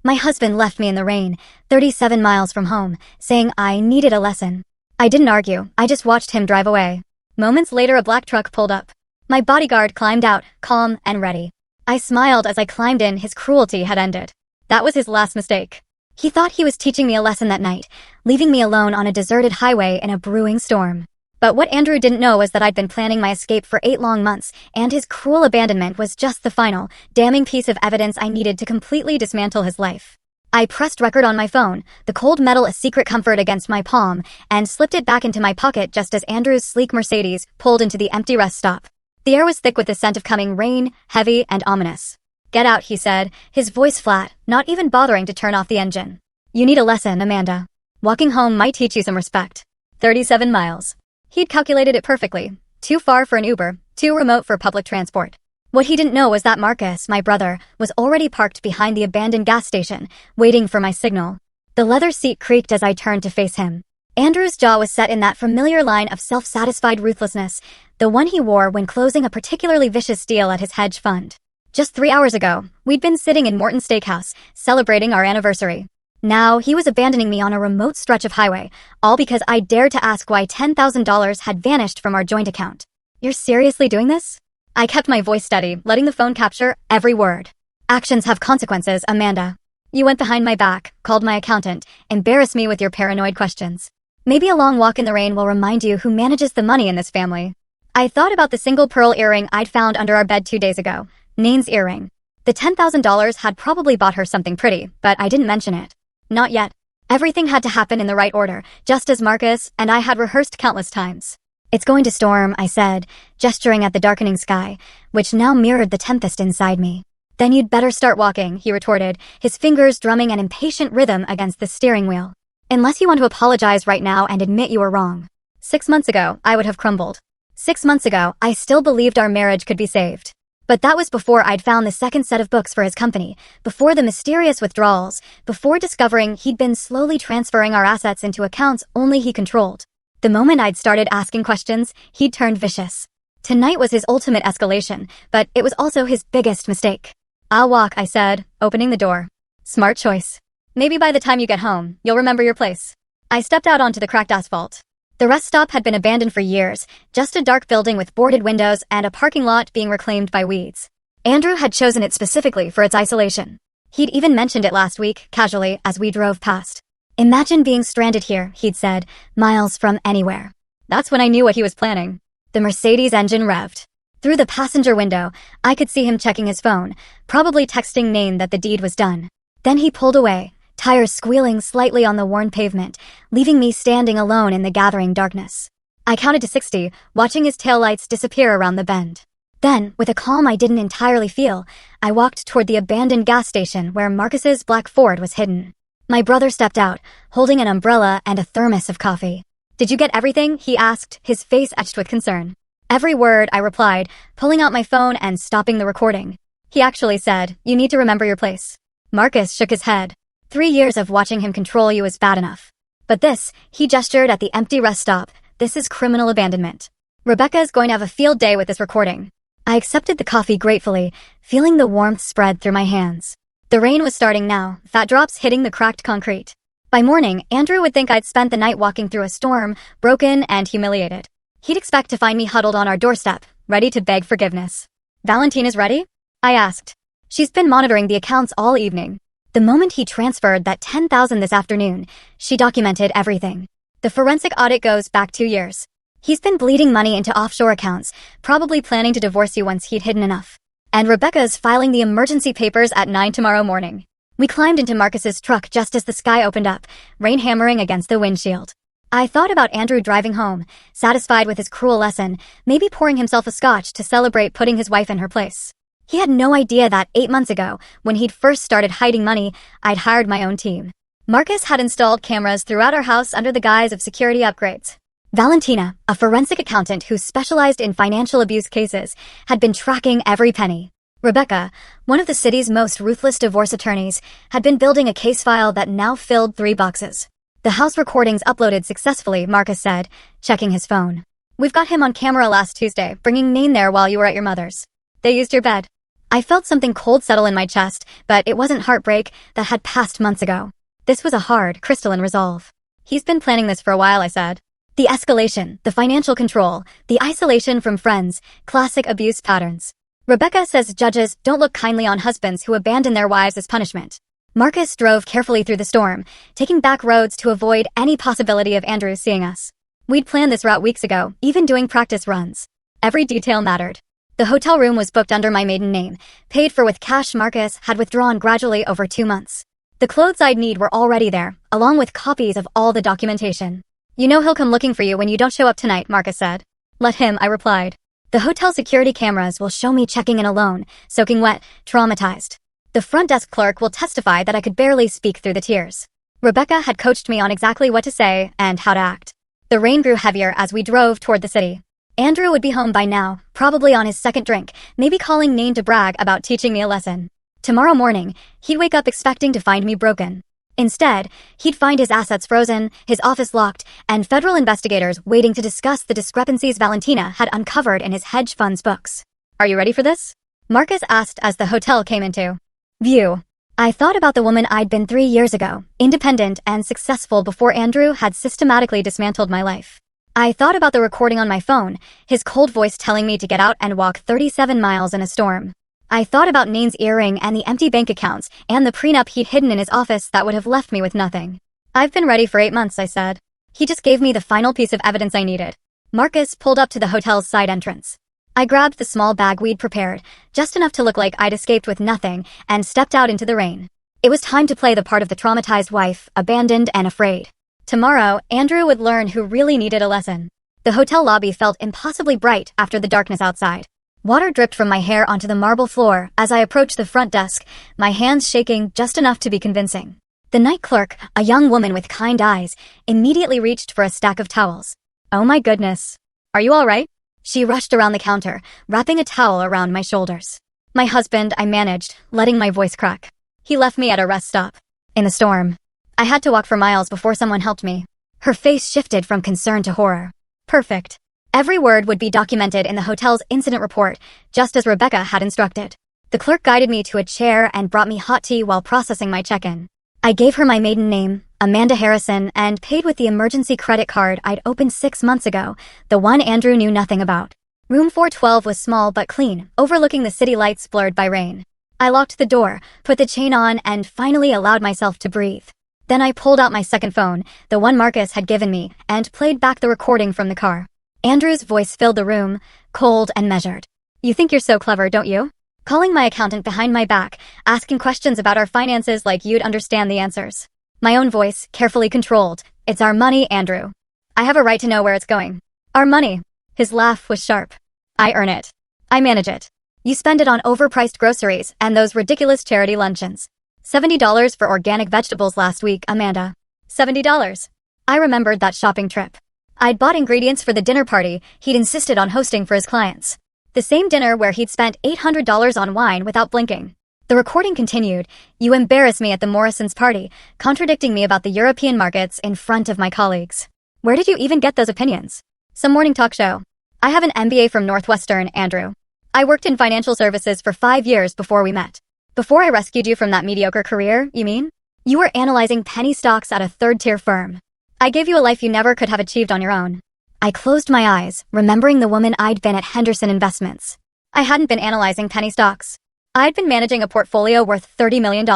My husband left me in the rain, 37 miles from home, saying I needed a lesson. I didn't argue, I just watched him drive away. Moments later a black truck pulled up. My bodyguard climbed out, calm and ready. I smiled as I climbed in. His cruelty had ended. That was his last mistake. He thought he was teaching me a lesson that night, leaving me alone on a deserted highway in a brewing storm. But what Andrew didn't know was that I'd been planning my escape for 8 long months, and his cruel abandonment was just the final, damning piece of evidence I needed to completely dismantle his life. I pressed record on my phone, the cold metal a secret comfort against my palm, and slipped it back into my pocket just as Andrew's sleek Mercedes pulled into the empty rest stop. The air was thick with the scent of coming rain, heavy and ominous. "Get out," he said, his voice flat, not even bothering to turn off the engine. "You need a lesson, Amanda. Walking home might teach you some respect." 37 miles. He'd calculated it perfectly. Too far for an Uber, too remote for public transport. What he didn't know was that Marcus, my brother, was already parked behind the abandoned gas station, waiting for my signal. The leather seat creaked as I turned to face him. Andrew's jaw was set in that familiar line of self-satisfied ruthlessness, the one he wore when closing a particularly vicious deal at his hedge fund. Just 3 hours ago, we'd been sitting in Morton's Steakhouse, celebrating our anniversary. Now, he was abandoning me on a remote stretch of highway, all because I dared to ask why $10,000 had vanished from our joint account. "You're seriously doing this?" I kept my voice steady, letting the phone capture every word. "Actions have consequences, Amanda. You went behind my back, called my accountant, embarrassed me with your paranoid questions. Maybe a long walk in the rain will remind you who manages the money in this family." I thought about the single pearl earring I'd found under our bed 2 days ago, Nane's earring. The $10,000 had probably bought her something pretty, but I didn't mention it. Not yet. Everything had to happen in the right order, just as Marcus and I had rehearsed countless times. "It's going to storm," I said, gesturing at the darkening sky, which now mirrored the tempest inside me. "Then you'd better start walking," he retorted, his fingers drumming an impatient rhythm against the steering wheel. "Unless you want to apologize right now and admit you were wrong." 6 months ago, I would have crumbled. 6 months ago, I still believed our marriage could be saved. But that was before I'd found the second set of books for his company, before the mysterious withdrawals, before discovering he'd been slowly transferring our assets into accounts only he controlled. The moment I'd started asking questions, he'd turned vicious. Tonight was his ultimate escalation, but it was also his biggest mistake. "I'll walk," I said, opening the door. "Smart choice. Maybe by the time you get home, you'll remember your place." I stepped out onto the cracked asphalt. The rest stop had been abandoned for years, just a dark building with boarded windows and a parking lot being reclaimed by weeds. Andrew had chosen it specifically for its isolation. He'd even mentioned it last week, casually, as we drove past. "Imagine being stranded here," he'd said, "miles from anywhere." That's when I knew what he was planning. The Mercedes engine revved. Through the passenger window, I could see him checking his phone, probably texting Nane that the deed was done. Then he pulled away, tires squealing slightly on the worn pavement, leaving me standing alone in the gathering darkness. I counted to 60, watching his taillights disappear around the bend. Then, with a calm I didn't entirely feel, I walked toward the abandoned gas station where Marcus's black Ford was hidden. My brother stepped out, holding an umbrella and a thermos of coffee. "Did you get everything?" he asked, his face etched with concern. "Every word," I replied, pulling out my phone and stopping the recording. He actually said, "You need to remember your place." Marcus shook his head. 3 years of watching him control you is bad enough. But this, he gestured at the empty rest stop, this is criminal abandonment. Rebecca's going to have a field day with this recording. I accepted the coffee gratefully, feeling the warmth spread through my hands. The rain was starting now, fat drops hitting the cracked concrete. By morning, Andrew would think I'd spent the night walking through a storm, broken and humiliated. He'd expect to find me huddled on our doorstep, ready to beg forgiveness. "Valentina's ready?" I asked. "She's been monitoring the accounts all evening. The moment he transferred that $10,000 this afternoon, she documented everything. The forensic audit goes back 2 years. He's been bleeding money into offshore accounts, probably planning to divorce you once he'd hidden enough. And Rebecca's filing the emergency papers at 9 tomorrow morning." We climbed into Marcus's truck just as the sky opened up, rain hammering against the windshield. I thought about Andrew driving home, satisfied with his cruel lesson, maybe pouring himself a scotch to celebrate putting his wife in her place. He had no idea that 8 months ago, when he'd first started hiding money, I'd hired my own team. Marcus had installed cameras throughout our house under the guise of security upgrades. Valentina, a forensic accountant who specialized in financial abuse cases, had been tracking every penny. Rebecca, one of the city's most ruthless divorce attorneys, had been building a case file that now filled 3 boxes. "The house recordings uploaded successfully," Marcus said, checking his phone. "We've got him on camera last Tuesday, bringing Nane there while you were at your mother's. They used your bed." I felt something cold settle in my chest, but it wasn't heartbreak that had passed months ago. This was a hard, crystalline resolve. He's been planning this for a while, I said. The escalation, the financial control, the isolation from friends, classic abuse patterns. Rebecca says judges don't look kindly on husbands who abandon their wives as punishment. Marcus drove carefully through the storm, taking back roads to avoid any possibility of Andrew seeing us. We'd planned this route weeks ago, even doing practice runs. Every detail mattered. The hotel room was booked under my maiden name, paid for with cash Marcus had withdrawn gradually over 2 months. The clothes I'd need were already there, along with copies of all the documentation. You know he'll come looking for you when you don't show up tonight, Marcus said. Let him, I replied. The hotel security cameras will show me checking in alone, soaking wet, traumatized. The front desk clerk will testify that I could barely speak through the tears. Rebecca had coached me on exactly what to say and how to act. The rain grew heavier as we drove toward the city. Andrew would be home by now, probably on his second drink, maybe calling Nain to brag about teaching me a lesson. Tomorrow morning, he'd wake up expecting to find me broken. Instead, he'd find his assets frozen, his office locked, and federal investigators waiting to discuss the discrepancies Valentina had uncovered in his hedge fund's books. Are you ready for this? Marcus asked as the hotel came into view. I thought about the woman I'd been 3 years ago, independent and successful before Andrew had systematically dismantled my life. I thought about the recording on my phone, his cold voice telling me to get out and walk 37 miles in a storm. I thought about Nain's earring and the empty bank accounts and the prenup he'd hidden in his office that would have left me with nothing. I've been ready for 8 months, I said. He just gave me the final piece of evidence I needed. Marcus pulled up to the hotel's side entrance. I grabbed the small bag we'd prepared, just enough to look like I'd escaped with nothing, and stepped out into the rain. It was time to play the part of the traumatized wife, abandoned and afraid. Tomorrow, Andrew would learn who really needed a lesson. The hotel lobby felt impossibly bright after the darkness outside. Water dripped from my hair onto the marble floor as I approached the front desk, my hands shaking just enough to be convincing. The night clerk, a young woman with kind eyes, immediately reached for a stack of towels. Oh my goodness. Are you all right? She rushed around the counter, wrapping a towel around my shoulders. My husband, I managed, letting my voice crack. He left me at a rest stop. In the storm. I had to walk for miles before someone helped me. Her face shifted from concern to horror. Perfect. Every word would be documented in the hotel's incident report, just as Rebecca had instructed. The clerk guided me to a chair and brought me hot tea while processing my check-in. I gave her my maiden name, Amanda Harrison, and paid with the emergency credit card I'd opened 6 months ago, the one Andrew knew nothing about. Room 412 was small but clean, overlooking the city lights blurred by rain. I locked the door, put the chain on, and finally allowed myself to breathe. Then I pulled out my second phone, the one Marcus had given me, and played back the recording from the car. Andrew's voice filled the room, cold and measured. You think you're so clever, don't you? Calling my accountant behind my back, asking questions about our finances like you'd understand the answers. My own voice, carefully controlled. It's our money, Andrew. I have a right to know where it's going. Our money. His laugh was sharp. I earn it. I manage it. You spend it on overpriced groceries and those ridiculous charity luncheons. $70 for organic vegetables last week, Amanda. $70. I remembered that shopping trip. I'd bought ingredients for the dinner party he'd insisted on hosting for his clients. The same dinner where he'd spent $800 on wine without blinking. The recording continued. You embarrass me at the Morrisons' party, contradicting me about the European markets in front of my colleagues. Where did you even get those opinions? Some morning talk show. I have an MBA from Northwestern, Andrew. I worked in financial services for 5 years before we met. Before I rescued you from that mediocre career, you mean? You were analyzing penny stocks at a third-tier firm. I gave you a life you never could have achieved on your own. I closed my eyes, remembering the woman I'd been at Henderson Investments. I hadn't been analyzing penny stocks. I'd been managing a portfolio worth $30 million.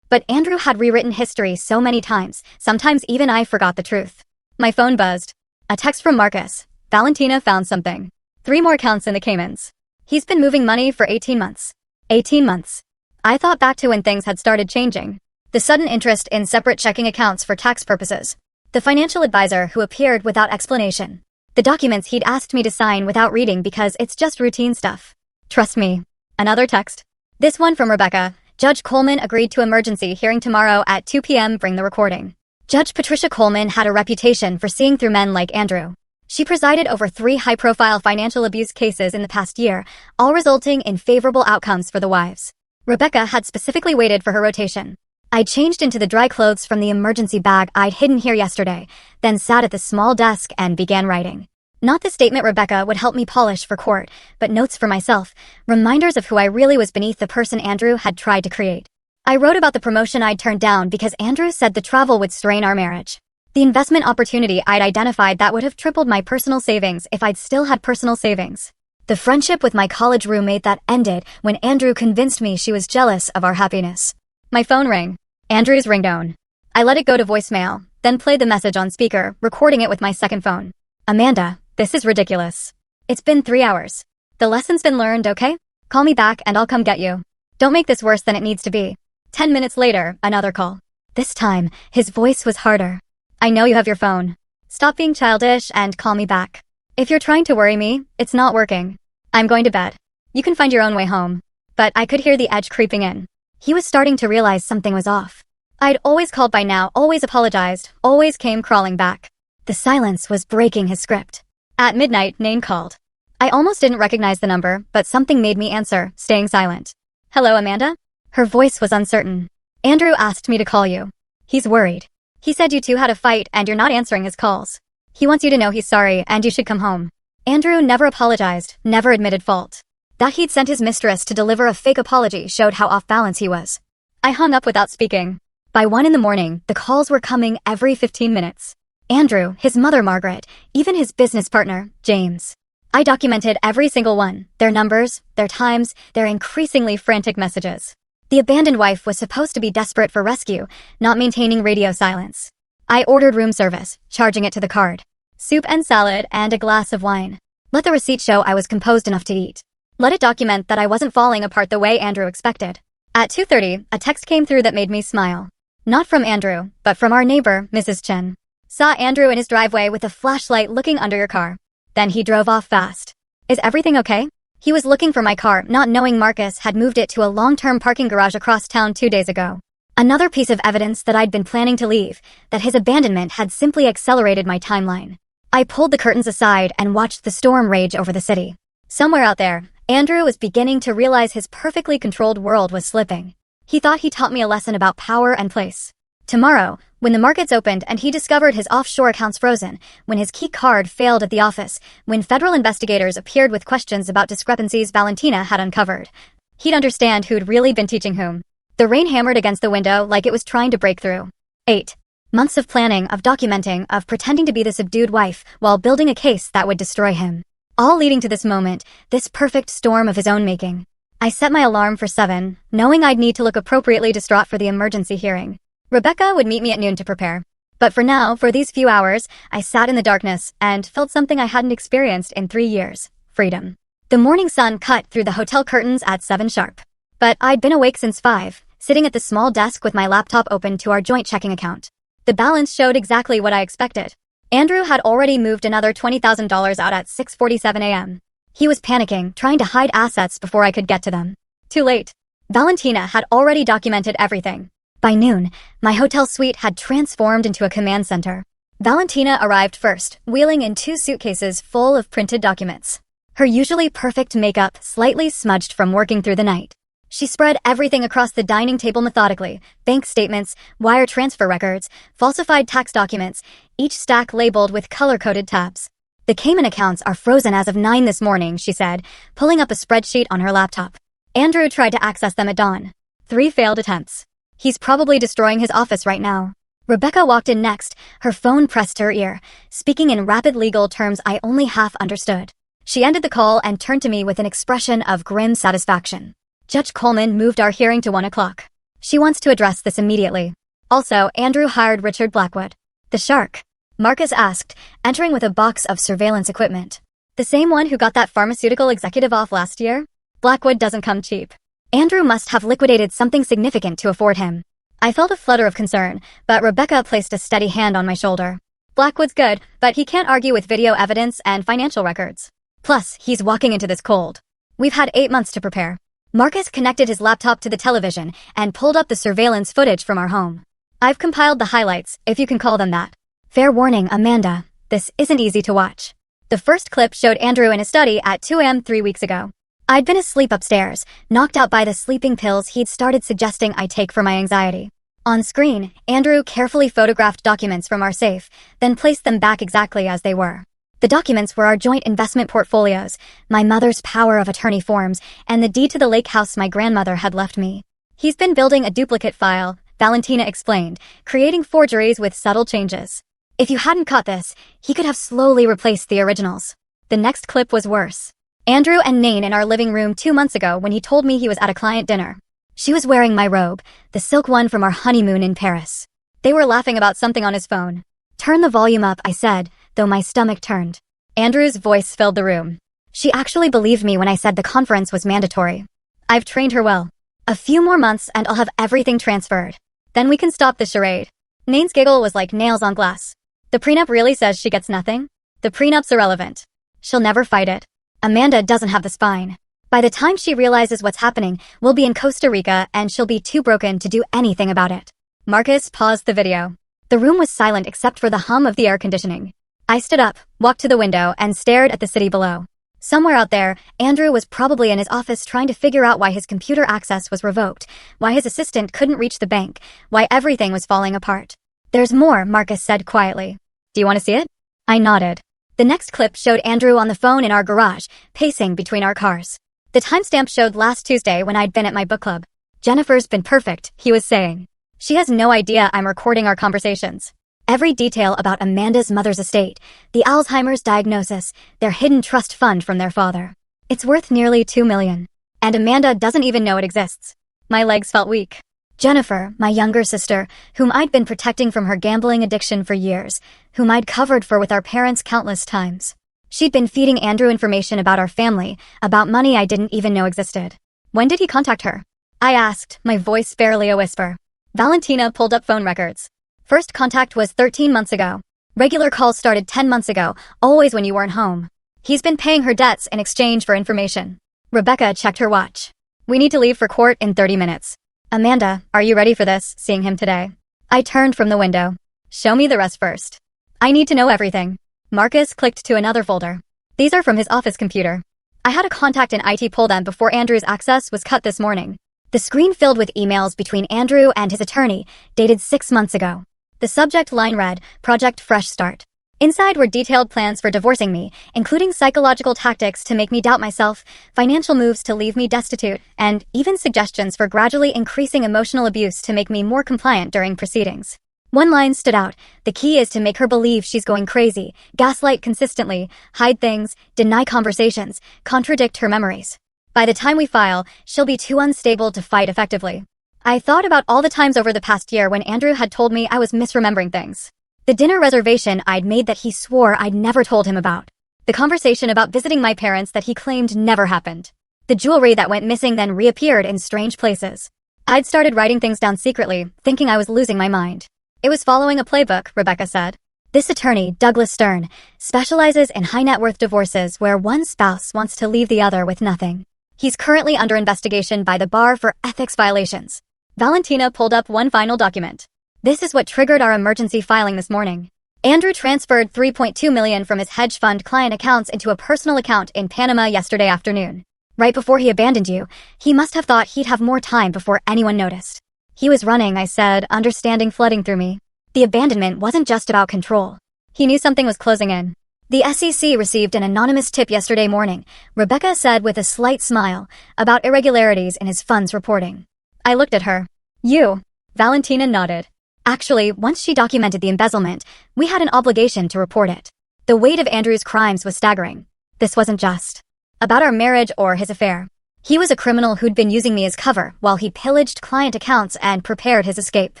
But Andrew had rewritten history so many times, sometimes even I forgot the truth. My phone buzzed. A text from Marcus. Valentina found something. 3 more accounts in the Caymans. He's been moving money for 18 months. 18 months. I thought back to when things had started changing. The sudden interest in separate checking accounts for tax purposes. The financial advisor who appeared without explanation. The documents he'd asked me to sign without reading because it's just routine stuff. Trust me. Another text. This one from Rebecca. Judge Coleman agreed to emergency hearing tomorrow at 2 p.m. Bring the recording. Judge Patricia Coleman had a reputation for seeing through men like Andrew. She presided over 3 high-profile financial abuse cases in the past year, all resulting in favorable outcomes for the wives. Rebecca had specifically waited for her rotation. I changed into the dry clothes from the emergency bag I'd hidden here yesterday, then sat at the small desk and began writing. Not the statement Rebecca would help me polish for court, but notes for myself, reminders of who I really was beneath the person Andrew had tried to create. I wrote about the promotion I'd turned down because Andrew said the travel would strain our marriage. The investment opportunity I'd identified that would have tripled my personal savings if I'd still had personal savings. The friendship with my college roommate that ended when Andrew convinced me she was jealous of our happiness. My phone rang. Andrew's ringtone. I let it go to voicemail, then played the message on speaker, recording it with my second phone. Amanda, this is ridiculous. It's been 3 hours. The lesson's been learned, okay? Call me back and I'll come get you. Don't make this worse than it needs to be. 10 minutes later, another call. This time, his voice was harder. I know you have your phone. Stop being childish and call me back. If you're trying to worry me, it's not working. I'm going to bed. You can find your own way home. But I could hear the edge creeping in. He was starting to realize something was off. I'd always called by now, always apologized, always came crawling back. The silence was breaking his script. At midnight, Nain called. I almost didn't recognize the number, but something made me answer, staying silent. Hello, Amanda? Her voice was uncertain. Andrew asked me to call you. He's worried. He said you two had a fight and you're not answering his calls. He wants you to know he's sorry and you should come home. Andrew never apologized, never admitted fault. That he'd sent his mistress to deliver a fake apology showed how off balance he was. I hung up without speaking. By 1 a.m, the calls were coming every 15 minutes. Andrew, his mother Margaret, even his business partner, James. I documented every single one, their numbers, their times, their increasingly frantic messages. The abandoned wife was supposed to be desperate for rescue, not maintaining radio silence. I ordered room service, charging it to the card. Soup and salad and a glass of wine. Let the receipt show I was composed enough to eat. Let it document that I wasn't falling apart the way Andrew expected. At 2:30, a text came through that made me smile. Not from Andrew, but from our neighbor, Mrs. Chen. Saw Andrew in his driveway with a flashlight looking under your car. Then he drove off fast. Is everything okay? He was looking for my car, not knowing Marcus had moved it to a long-term parking garage across town 2 days ago. Another piece of evidence that I'd been planning to leave, that his abandonment had simply accelerated my timeline. I pulled the curtains aside and watched the storm rage over the city. Somewhere out there, Andrew was beginning to realize his perfectly controlled world was slipping. He thought he taught me a lesson about power and place. Tomorrow, when the markets opened and he discovered his offshore accounts frozen, when his key card failed at the office, when federal investigators appeared with questions about discrepancies Valentina had uncovered, he'd understand who'd really been teaching whom. The rain hammered against the window like it was trying to break through. 8 months of planning, of documenting, of pretending to be the subdued wife while building a case that would destroy him. All leading to this moment, this perfect storm of his own making. I set my alarm for 7, knowing I'd need to look appropriately distraught for the emergency hearing. Rebecca would meet me at noon to prepare. But for now, for these few hours, I sat in the darkness and felt something I hadn't experienced in 3 years. Freedom. The morning sun cut through the hotel curtains at 7 sharp. But I'd been awake since 5, sitting at the small desk with my laptop open to our joint checking account. The balance showed exactly what I expected. Andrew had already moved another $20,000 out at 6:47 a.m. He was panicking, trying to hide assets before I could get to them. Too late. Valentina had already documented everything. By noon, my hotel suite had transformed into a command center. Valentina arrived first, wheeling in 2 suitcases full of printed documents. Her usually perfect makeup slightly smudged from working through the night. She spread everything across the dining table methodically, bank statements, wire transfer records, falsified tax documents, each stack labeled with color-coded tabs. The Cayman accounts are frozen as of 9 this morning, she said, pulling up a spreadsheet on her laptop. Andrew tried to access them at dawn. 3 failed attempts. He's probably destroying his office right now. Rebecca walked in next, her phone pressed to her ear, speaking in rapid legal terms I only half understood. She ended the call and turned to me with an expression of grim satisfaction. Judge Coleman moved our hearing to 1 o'clock. She wants to address this immediately. Also, Andrew hired Richard Blackwood. The shark? Marcus asked, entering with a box of surveillance equipment. The same one who got that pharmaceutical executive off last year? Blackwood doesn't come cheap. Andrew must have liquidated something significant to afford him. I felt a flutter of concern, but Rebecca placed a steady hand on my shoulder. Blackwood's good, but he can't argue with video evidence and financial records. Plus, he's walking into this cold. We've had 8 months to prepare. Marcus connected his laptop to the television and pulled up the surveillance footage from our home. I've compiled the highlights, if you can call them that. Fair warning, Amanda, this isn't easy to watch. The first clip showed Andrew in his study at 2 a.m. 3 weeks ago. I'd been asleep upstairs, knocked out by the sleeping pills he'd started suggesting I take for my anxiety. On screen, Andrew carefully photographed documents from our safe, then placed them back exactly as they were. The documents were our joint investment portfolios, my mother's power of attorney forms, and the deed to the lake house my grandmother had left me. He's been building a duplicate file, Valentina explained, creating forgeries with subtle changes. If you hadn't caught this, he could have slowly replaced the originals. The next clip was worse. Andrew and Nain in our living room 2 months ago when he told me he was at a client dinner. She was wearing my robe, the silk one from our honeymoon in Paris. They were laughing about something on his phone. Turn the volume up, I said, though my stomach turned. Andrew's voice filled the room. She actually believed me when I said the conference was mandatory. I've trained her well. A few more months and I'll have everything transferred. Then we can stop the charade. Nain's giggle was like nails on glass. The prenup really says she gets nothing? The prenup's irrelevant. She'll never fight it. Amanda doesn't have the spine. By the time she realizes what's happening, we'll be in Costa Rica and she'll be too broken to do anything about it. Marcus paused the video. The room was silent except for the hum of the air conditioning. I stood up, walked to the window, and stared at the city below. Somewhere out there, Andrew was probably in his office trying to figure out why his computer access was revoked, why his assistant couldn't reach the bank, why everything was falling apart. There's more, Marcus said quietly. Do you want to see it? I nodded. The next clip showed Andrew on the phone in our garage, pacing between our cars. The timestamp showed last Tuesday when I'd been at my book club. Jennifer's been perfect, he was saying. She has no idea I'm recording our conversations. Every detail about Amanda's mother's estate, the Alzheimer's diagnosis, their hidden trust fund from their father. It's worth nearly $2 million. And Amanda doesn't even know it exists. My legs felt weak. Jennifer, my younger sister, whom I'd been protecting from her gambling addiction for years, whom I'd covered for with our parents countless times. She'd been feeding Andrew information about our family, about money I didn't even know existed. When did he contact her? I asked, my voice barely a whisper. Valentina pulled up phone records. First contact was 13 months ago. Regular calls started 10 months ago, always when you weren't home. He's been paying her debts in exchange for information. Rebecca checked her watch. We need to leave for court in 30 minutes. Amanda, are you ready for this, seeing him today? I turned from the window. Show me the rest first. I need to know everything. Marcus clicked to another folder. These are from his office computer. I had a contact in IT pull them before Andrew's access was cut this morning. The screen filled with emails between Andrew and his attorney, dated 6 months ago. The subject line read, Project Fresh Start. Inside were detailed plans for divorcing me, including psychological tactics to make me doubt myself, financial moves to leave me destitute, and even suggestions for gradually increasing emotional abuse to make me more compliant during proceedings. One line stood out. The key is to make her believe she's going crazy, gaslight consistently, hide things, deny conversations, contradict her memories. By the time we file, she'll be too unstable to fight effectively. I thought about all the times over the past year when Andrew had told me I was misremembering things. The dinner reservation I'd made that he swore I'd never told him about. The conversation about visiting my parents that he claimed never happened. The jewelry that went missing then reappeared in strange places. I'd started writing things down secretly, thinking I was losing my mind. It was following a playbook, Rebecca said. This attorney, Douglas Stern, specializes in high-net-worth divorces where one spouse wants to leave the other with nothing. He's currently under investigation by the bar for ethics violations. Valentina pulled up one final document. This is what triggered our emergency filing this morning. Andrew transferred $3.2 million from his hedge fund client accounts into a personal account in Panama yesterday afternoon. Right before he abandoned you, he must have thought he'd have more time before anyone noticed. He was running, I said, understanding flooding through me. The abandonment wasn't just about control. He knew something was closing in. The SEC received an anonymous tip yesterday morning, Rebecca said with a slight smile, about irregularities in his funds reporting. I looked at her. You. Valentina nodded. Actually, once she documented the embezzlement, we had an obligation to report it. The weight of Andrew's crimes was staggering. This wasn't just about our marriage or his affair. He was a criminal who'd been using me as cover while he pillaged client accounts and prepared his escape.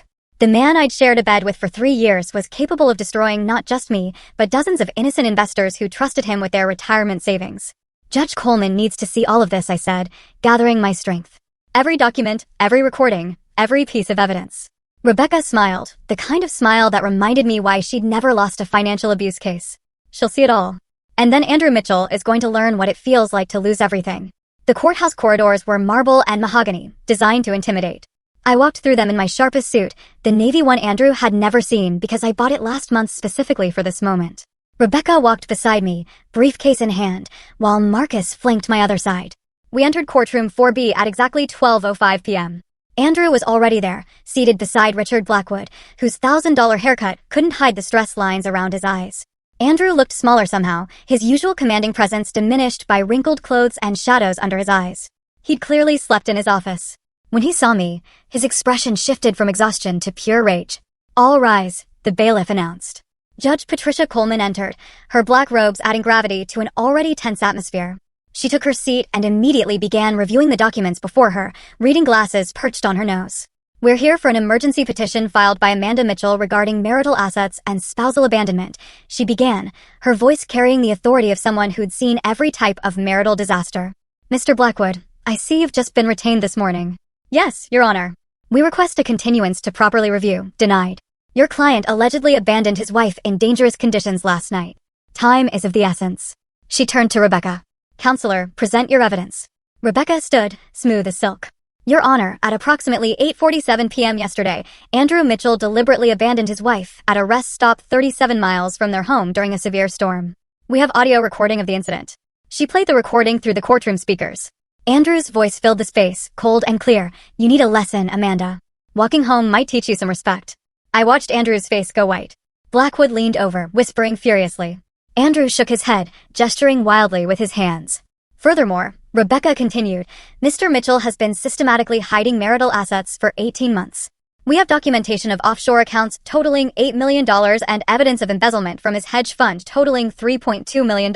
The man I'd shared a bed with for 3 years was capable of destroying not just me, but dozens of innocent investors who trusted him with their retirement savings. Judge Coleman needs to see all of this, I said, gathering my strength. Every document, every recording, every piece of evidence. Rebecca smiled, the kind of smile that reminded me why she'd never lost a financial abuse case. She'll see it all. And then Andrew Mitchell is going to learn what it feels like to lose everything. The courthouse corridors were marble and mahogany, designed to intimidate. I walked through them in my sharpest suit, the navy one Andrew had never seen because I bought it last month specifically for this moment. Rebecca walked beside me, briefcase in hand, while Marcus flanked my other side. We entered courtroom 4B at exactly 12:05 p.m. Andrew was already there, seated beside Richard Blackwood, whose $1,000 haircut couldn't hide the stress lines around his eyes. Andrew looked smaller somehow, his usual commanding presence diminished by wrinkled clothes and shadows under his eyes. He'd clearly slept in his office. When he saw me, his expression shifted from exhaustion to pure rage. "All rise," the bailiff announced. Judge Patricia Coleman entered, her black robes adding gravity to an already tense atmosphere. She took her seat and immediately began reviewing the documents before her, reading glasses perched on her nose. "We're here for an emergency petition filed by Amanda Mitchell regarding marital assets and spousal abandonment," she began, her voice carrying the authority of someone who'd seen every type of marital disaster. "Mr. Blackwood, I see you've just been retained this morning." "Yes, Your Honor. We request a continuance to properly review." "Denied. Your client allegedly abandoned his wife in dangerous conditions last night. Time is of the essence." She turned to Rebecca. "Counselor, present your evidence." Rebecca stood, smooth as silk. "Your Honor, at approximately 8:47 p.m. yesterday, Andrew Mitchell deliberately abandoned his wife at a rest stop 37 miles from their home during a severe storm. We have audio recording of the incident." She played the recording through the courtroom speakers. Andrew's voice filled the space, cold and clear. "You need a lesson, Amanda. Walking home might teach you some respect." I watched Andrew's face go white. Blackwood leaned over, whispering furiously. Andrew shook his head, gesturing wildly with his hands. Furthermore, Rebecca continued, "Mr. Mitchell has been systematically hiding marital assets for 18 months. We have documentation of offshore accounts totaling $8 million and evidence of embezzlement from his hedge fund totaling $3.2 million.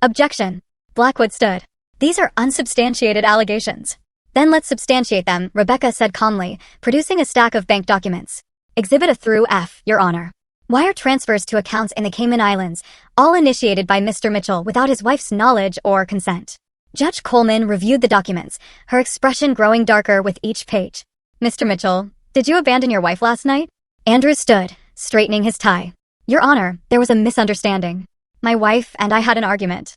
Objection. Blackwood stood. "These are unsubstantiated allegations." "Then let's substantiate them," Rebecca said calmly, producing a stack of bank documents. Exhibit A through F, Your Honor. Wire transfers to accounts in the Cayman Islands, all initiated by Mr. Mitchell without his wife's knowledge or consent. Judge Coleman reviewed the documents, her expression growing darker with each page. "Mr. Mitchell, did you abandon your wife last night?" Andrew stood, straightening his tie. "Your Honor, there was a misunderstanding. My wife and I had an argument."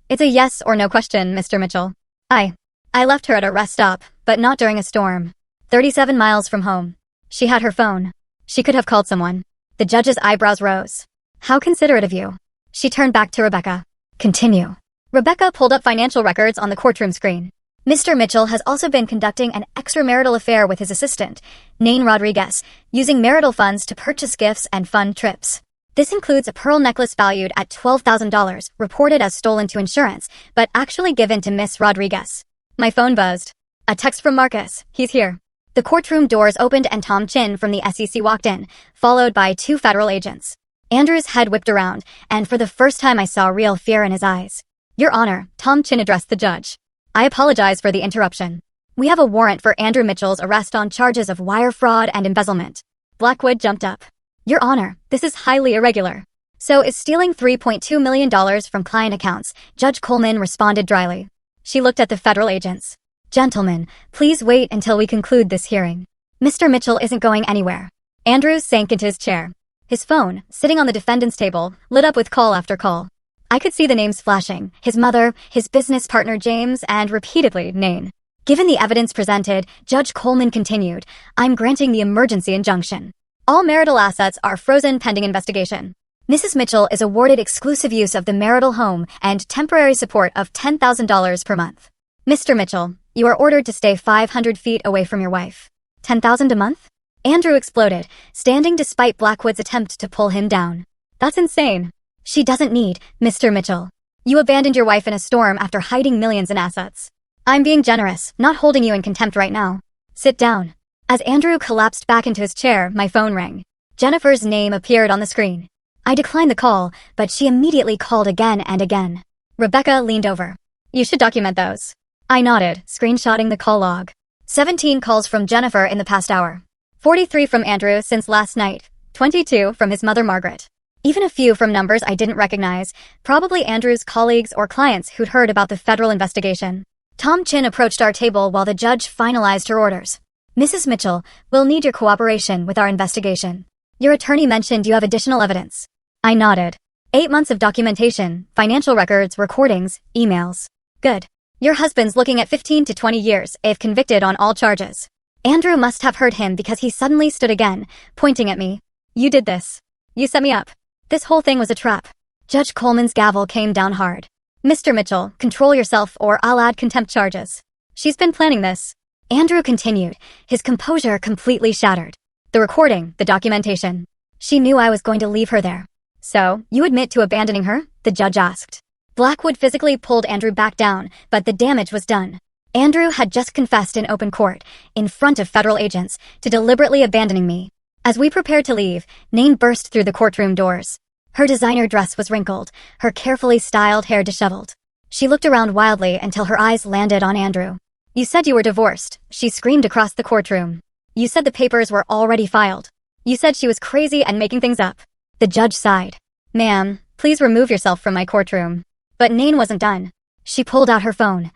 It's a yes or no question, Mr. Mitchell. I left her at a rest stop, but not during a storm. 37 miles from home. She had her phone. She could have called someone." The judge's eyebrows rose. "How considerate of you." She turned back to Rebecca. "Continue." Rebecca pulled up financial records on the courtroom screen. Mr. Mitchell has also been conducting an extramarital affair with his assistant, Nain Rodriguez, using marital funds to purchase gifts and fund trips. This includes a pearl necklace valued at $12,000, reported as stolen to insurance, but actually given to Miss Rodriguez. My phone buzzed. A text from Marcus. He's here. The courtroom doors opened and Tom Chin from the SEC walked in, followed by 2 federal agents. Andrew's head whipped around, and for the first time I saw real fear in his eyes. "Your Honor," Tom Chin addressed the judge. "I apologize for the interruption. We have a warrant for Andrew Mitchell's arrest on charges of wire fraud and embezzlement." Blackwood jumped up. "Your Honor, this is highly irregular." "So is stealing $3.2 million from client accounts," Judge Coleman responded dryly. She looked at the federal agents. "Gentlemen, please wait until we conclude this hearing. Mr. Mitchell isn't going anywhere." Andrew sank into his chair. His phone, sitting on the defendant's table, lit up with call after call. I could see the names flashing, his mother, his business partner James, and repeatedly Nain. Given the evidence presented, Judge Coleman continued, "I'm granting the emergency injunction. All marital assets are frozen pending investigation. Mrs. Mitchell is awarded exclusive use of the marital home and temporary support of $10,000 per month. Mr. Mitchell, you are ordered to stay 500 feet away from your wife." $10,000 a month? Andrew exploded, standing despite Blackwood's attempt to pull him down. "That's insane." "She doesn't need, Mr. Mitchell. You abandoned your wife in a storm after hiding millions in assets. I'm being generous, not holding you in contempt right now. Sit down." As Andrew collapsed back into his chair, my phone rang. Jennifer's name appeared on the screen. I declined the call, but she immediately called again and again. Rebecca leaned over. "You should document those." I nodded, screenshotting the call log. 17 calls from Jennifer in the past hour. 43 from Andrew since last night. 22 from his mother Margaret. Even a few from numbers I didn't recognize, probably Andrew's colleagues or clients who'd heard about the federal investigation. Tom Chin approached our table while the judge finalized her orders. "Mrs. Mitchell, we'll need your cooperation with our investigation. Your attorney mentioned you have additional evidence." I nodded. 8 months of documentation, financial records, recordings, emails. "Good. Your husband's looking at 15 to 20 years if convicted on all charges." Andrew must have heard him because he suddenly stood again, pointing at me. "You did this. You set me up. This whole thing was a trap." Judge Coleman's gavel came down hard. "Mr. Mitchell, control yourself or I'll add contempt charges. She's been planning this." Andrew continued, his composure completely shattered. "The recording, the documentation. She knew I was going to leave her there. So, you admit to abandoning her? The judge asked. Blackwood physically pulled Andrew back down, but the damage was done. Andrew had just confessed in open court, in front of federal agents, to deliberately abandoning me. As we prepared to leave, Nain burst through the courtroom doors. Her designer dress was wrinkled, her carefully styled hair disheveled. She looked around wildly until her eyes landed on Andrew. You said you were divorced, she screamed across the courtroom. You said the papers were already filed. You said she was crazy and making things up. The judge sighed. Ma'am, please remove yourself from my courtroom. But Nain wasn't done. She pulled out her phone,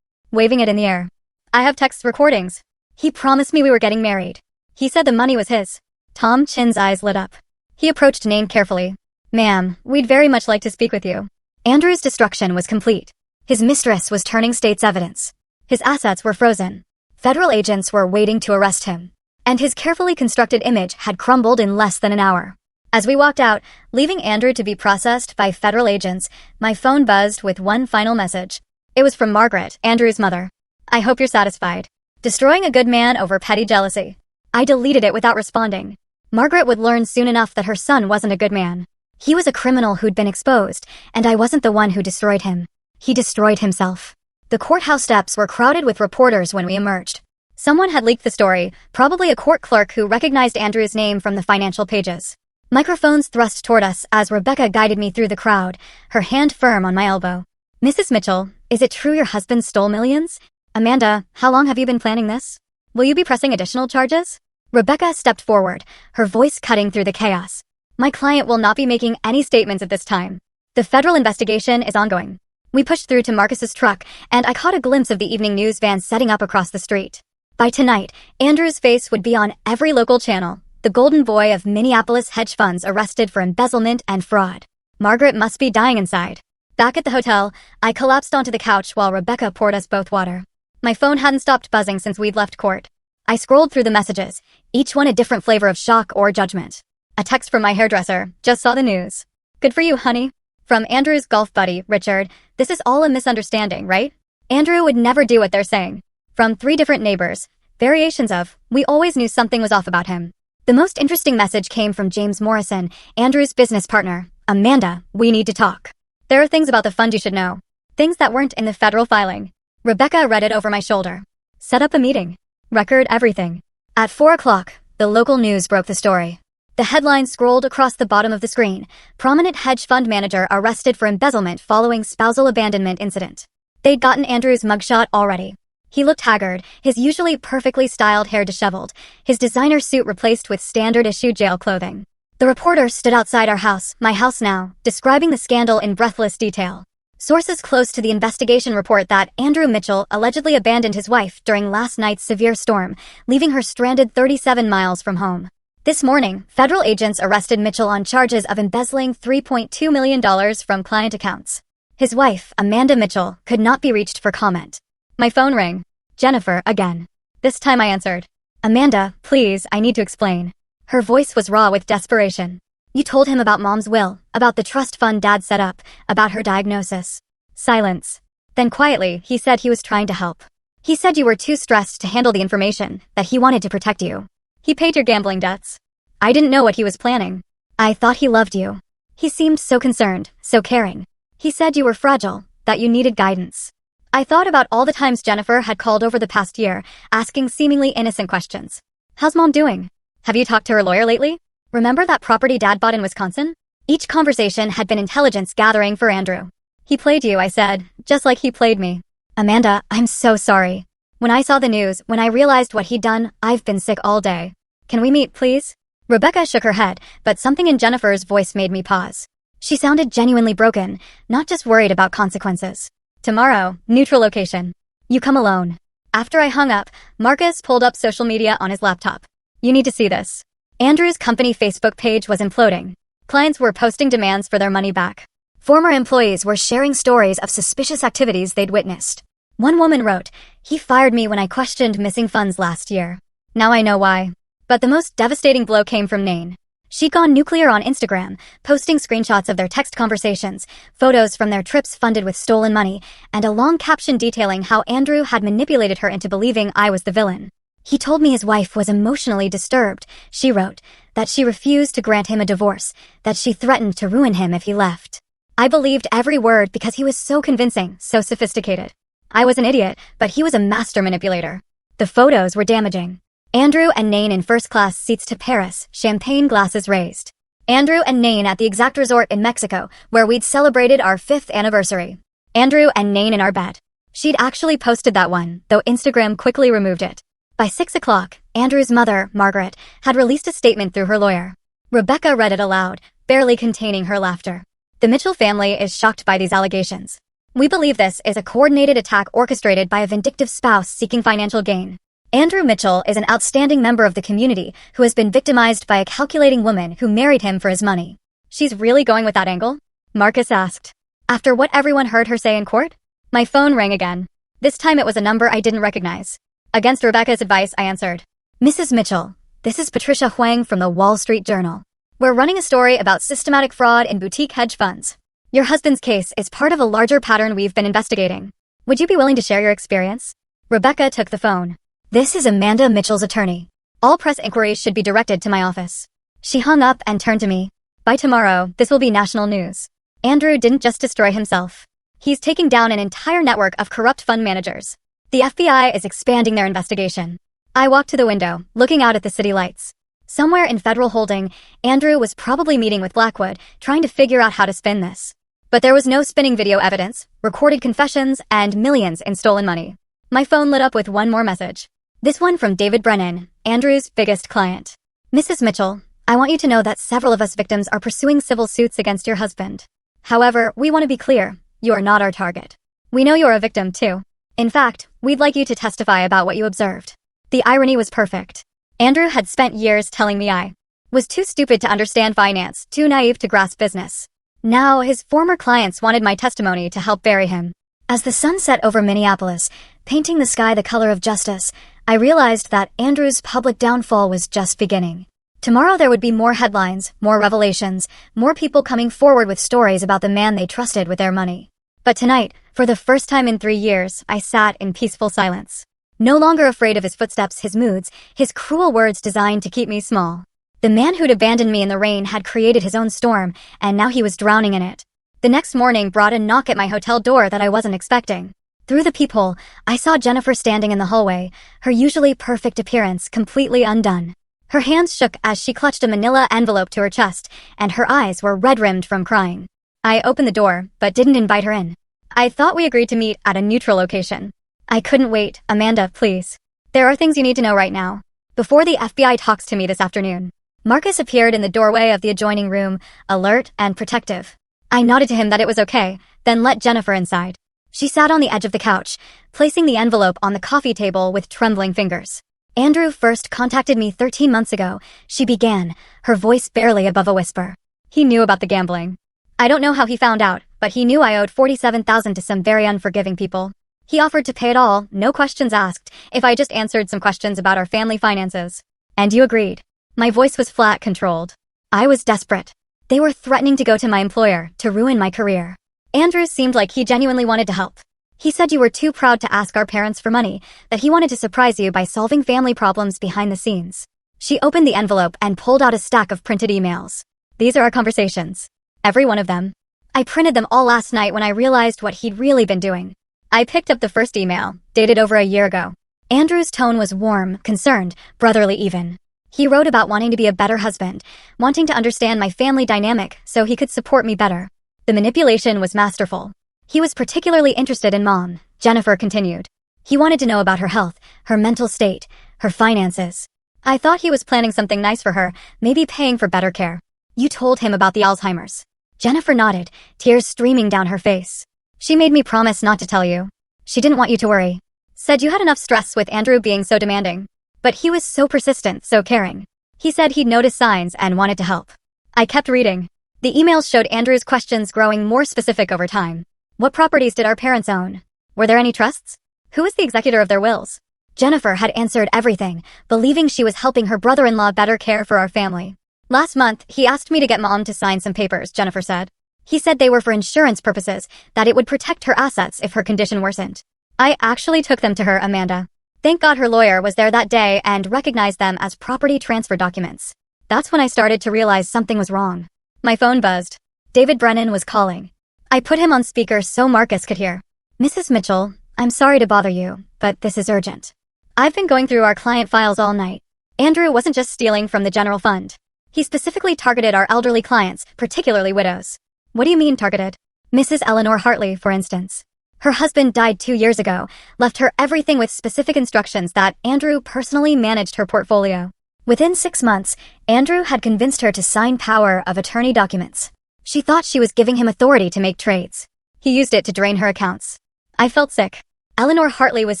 waving it in the air. I have text recordings. He promised me we were getting married. He said the money was his. Tom Chin's eyes lit up. He approached Nain carefully. Ma'am, we'd very much like to speak with you. Andrew's destruction was complete. His mistress was turning state's evidence. His assets were frozen. Federal agents were waiting to arrest him. And his carefully constructed image had crumbled in less than an hour. As we walked out, leaving Andrew to be processed by federal agents, my phone buzzed with one final message. It was from Margaret, Andrew's mother. I hope you're satisfied. Destroying a good man over petty jealousy. I deleted it without responding. Margaret would learn soon enough that her son wasn't a good man. He was a criminal who'd been exposed, and I wasn't the one who destroyed him. He destroyed himself. The courthouse steps were crowded with reporters when we emerged. Someone had leaked the story, probably a court clerk who recognized Andrew's name from the financial pages. Microphones thrust toward us as Rebecca guided me through the crowd, her hand firm on my elbow. Mrs. Mitchell, is it true your husband stole millions? Amanda, how long have you been planning this? Will you be pressing additional charges? Rebecca stepped forward, her voice cutting through the chaos. My client will not be making any statements at this time. The federal investigation is ongoing. We pushed through to Marcus's truck, and I caught a glimpse of the evening news van setting up across the street. By tonight, Andrew's face would be on every local channel. The golden boy of Minneapolis hedge funds arrested for embezzlement and fraud. Margaret must be dying inside. Back at the hotel, I collapsed onto the couch while Rebecca poured us both water. My phone hadn't stopped buzzing since we'd left court. I scrolled through the messages, each one a different flavor of shock or judgment. A text from my hairdresser, just saw the news. Good for you, honey. From Andrew's golf buddy, Richard, this is all a misunderstanding, right? Andrew would never do what they're saying. From 3 different neighbors, variations of, we always knew something was off about him. The most interesting message came from James Morrison, Andrew's business partner. Amanda, we need to talk. There are things about the fund you should know. Things that weren't in the federal filing. Rebecca read it over my shoulder. Set up a meeting. Record everything. At 4 o'clock, the local news broke the story. The headline scrolled across the bottom of the screen. Prominent hedge fund manager arrested for embezzlement following spousal abandonment incident. They'd gotten Andrew's mugshot already. He looked haggard, his usually perfectly styled hair disheveled, his designer suit replaced with standard-issue jail clothing. The reporter stood outside our house, my house now, describing the scandal in breathless detail. Sources close to the investigation report that Andrew Mitchell allegedly abandoned his wife during last night's severe storm, leaving her stranded 37 miles from home. This morning, federal agents arrested Mitchell on charges of embezzling $3.2 million from client accounts. His wife, Amanda Mitchell, could not be reached for comment. My phone rang. Jennifer, again. This time I answered. Amanda, please, I need to explain. Her voice was raw with desperation. You told him about Mom's will, about the trust fund Dad set up, about her diagnosis. Silence. Then quietly, he said he was trying to help. He said you were too stressed to handle the information, that he wanted to protect you. He paid your gambling debts. I didn't know what he was planning. I thought he loved you. He seemed so concerned, so caring. He said you were fragile, that you needed guidance. I thought about all the times Jennifer had called over the past year, asking seemingly innocent questions. How's Mom doing? Have you talked to her lawyer lately? Remember that property Dad bought in Wisconsin? Each conversation had been intelligence gathering for Andrew. He played you, I said, just like he played me. Amanda, I'm so sorry. When I saw the news, when I realized what he'd done, I've been sick all day. Can we meet, please? Rebecca shook her head, but something in Jennifer's voice made me pause. She sounded genuinely broken, not just worried about consequences. Tomorrow, neutral location. You come alone. After I hung up, Marcus pulled up social media on his laptop. You need to see this. Andrew's company Facebook page was imploding. Clients were posting demands for their money back. Former employees were sharing stories of suspicious activities they'd witnessed. One woman wrote, "He fired me when I questioned missing funds last year. Now I know why." But the most devastating blow came from Nain. She'd gone nuclear on Instagram, posting screenshots of their text conversations, photos from their trips funded with stolen money, and a long caption detailing how Andrew had manipulated her into believing I was the villain. He told me his wife was emotionally disturbed, she wrote, that she refused to grant him a divorce, that she threatened to ruin him if he left. I believed every word because he was so convincing, so sophisticated. I was an idiot, but he was a master manipulator. The photos were damaging. Andrew and Nain in first-class seats to Paris, champagne glasses raised. Andrew and Nain at the exact resort in Mexico, where we'd celebrated our 5th anniversary. Andrew and Nain in our bed. She'd actually posted that one, though Instagram quickly removed it. By 6 o'clock, Andrew's mother, Margaret, had released a statement through her lawyer. Rebecca read it aloud, barely containing her laughter. The Mitchell family is shocked by these allegations. We believe this is a coordinated attack orchestrated by a vindictive spouse seeking financial gain. Andrew Mitchell is an outstanding member of the community who has been victimized by a calculating woman who married him for his money. She's really going with that angle? Marcus asked. After what everyone heard her say in court? My phone rang again. This time it was a number I didn't recognize. Against Rebecca's advice, I answered. Mrs. Mitchell, this is Patricia Huang from the Wall Street Journal. We're running a story about systematic fraud in boutique hedge funds. Your husband's case is part of a larger pattern we've been investigating. Would you be willing to share your experience? Rebecca took the phone. This is Amanda Mitchell's attorney. All press inquiries should be directed to my office. She hung up and turned to me. By tomorrow, this will be national news. Andrew didn't just destroy himself. He's taking down an entire network of corrupt fund managers. The FBI is expanding their investigation. I walked to the window, looking out at the city lights. Somewhere in Federal Holding, Andrew was probably meeting with Blackwood, trying to figure out how to spin this. But there was no spinning video evidence, recorded confessions, and millions in stolen money. My phone lit up with one more message. This one from David Brennan, Andrew's biggest client. Mrs. Mitchell, I want you to know that several of us victims are pursuing civil suits against your husband. However, we want to be clear, you are not our target. We know you're a victim too. In fact, we'd like you to testify about what you observed. The irony was perfect. Andrew had spent years telling me I was too stupid to understand finance, too naive to grasp business. Now, his former clients wanted my testimony to help bury him. As the sun set over Minneapolis, painting the sky the color of justice, I realized that Andrew's public downfall was just beginning. Tomorrow there would be more headlines, more revelations, more people coming forward with stories about the man they trusted with their money. But tonight, for the first time in 3 years, I sat in peaceful silence. No longer afraid of his footsteps, his moods, his cruel words designed to keep me small. The man who'd abandoned me in the rain had created his own storm, and now he was drowning in it. The next morning brought a knock at my hotel door that I wasn't expecting. Through the peephole, I saw Jennifer standing in the hallway, her usually perfect appearance completely undone. Her hands shook as she clutched a manila envelope to her chest, and her eyes were red-rimmed from crying. I opened the door, but didn't invite her in. I thought we agreed to meet at a neutral location. I couldn't wait. Amanda, please. There are things you need to know right now. Before the FBI talks to me this afternoon. Marcus appeared in the doorway of the adjoining room, alert and protective. I nodded to him that it was okay, then let Jennifer inside. She sat on the edge of the couch, placing the envelope on the coffee table with trembling fingers. Andrew first contacted me 13 months ago, she began, her voice barely above a whisper. He knew about the gambling. I don't know how he found out, but he knew I owed $47,000 to some very unforgiving people. He offered to pay it all, no questions asked, if I just answered some questions about our family finances. And you agreed. My voice was flat, controlled. I was desperate. They were threatening to go to my employer, to ruin my career. Andrew seemed like he genuinely wanted to help. He said you were too proud to ask our parents for money, that he wanted to surprise you by solving family problems behind the scenes. She opened the envelope and pulled out a stack of printed emails. These are our conversations. Every one of them. I printed them all last night when I realized what he'd really been doing. I picked up the first email, dated over a year ago. Andrew's tone was warm, concerned, brotherly even. He wrote about wanting to be a better husband, wanting to understand my family dynamic so he could support me better. The manipulation was masterful. He was particularly interested in Mom, Jennifer continued. He wanted to know about her health, her mental state, her finances. I thought he was planning something nice for her, maybe paying for better care. You told him about the Alzheimer's. Jennifer nodded, tears streaming down her face. She made me promise not to tell you. She didn't want you to worry. Said you had enough stress with Andrew being so demanding. But he was so persistent, so caring. He said he'd noticed signs and wanted to help. I kept reading. The emails showed Andrew's questions growing more specific over time. What properties did our parents own? Were there any trusts? Who was the executor of their wills? Jennifer had answered everything, believing she was helping her brother-in-law better care for our family. Last month, he asked me to get Mom to sign some papers, Jennifer said. He said they were for insurance purposes, that it would protect her assets if her condition worsened. I actually took them to her, Amanda. Thank God her lawyer was there that day and recognized them as property transfer documents. That's when I started to realize something was wrong. My phone buzzed. David Brennan was calling. I put him on speaker so Marcus could hear. Mrs. Mitchell, I'm sorry to bother you, but this is urgent. I've been going through our client files all night. Andrew wasn't just stealing from the general fund. He specifically targeted our elderly clients, particularly widows. What do you mean targeted? Mrs. Eleanor Hartley, for instance. Her husband died 2 years ago, left her everything with specific instructions that Andrew personally managed her portfolio. Within 6 months, Andrew had convinced her to sign power of attorney documents. She thought she was giving him authority to make trades. He used it to drain her accounts. I felt sick. Eleanor Hartley was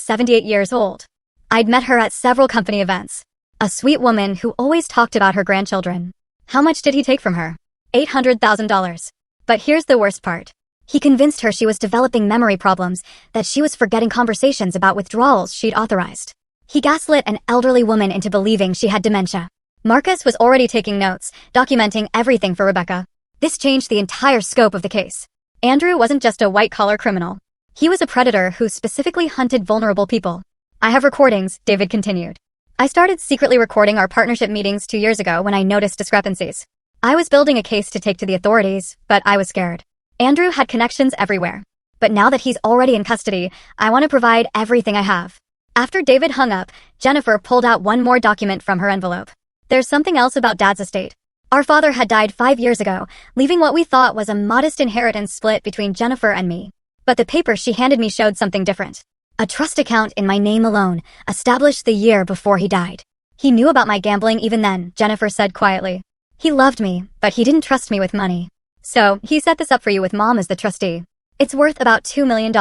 78 years old. I'd met her at several company events. A sweet woman who always talked about her grandchildren. How much did he take from her? $800,000. But here's the worst part. He convinced her she was developing memory problems, that she was forgetting conversations about withdrawals she'd authorized. He gaslit an elderly woman into believing she had dementia. Marcus was already taking notes, documenting everything for Rebecca. This changed the entire scope of the case. Andrew wasn't just a white-collar criminal. He was a predator who specifically hunted vulnerable people. I have recordings, David continued. I started secretly recording our partnership meetings 2 years ago when I noticed discrepancies. I was building a case to take to the authorities, but I was scared. Andrew had connections everywhere. But now that he's already in custody, I want to provide everything I have. After David hung up, Jennifer pulled out one more document from her envelope. There's something else about Dad's estate. Our father had died 5 years ago, leaving what we thought was a modest inheritance split between Jennifer and me. But the paper she handed me showed something different. A trust account in my name alone, established the year before he died. He knew about my gambling even then, Jennifer said quietly. He loved me, but he didn't trust me with money. So, he set this up for you with Mom as the trustee. It's worth about $2 million.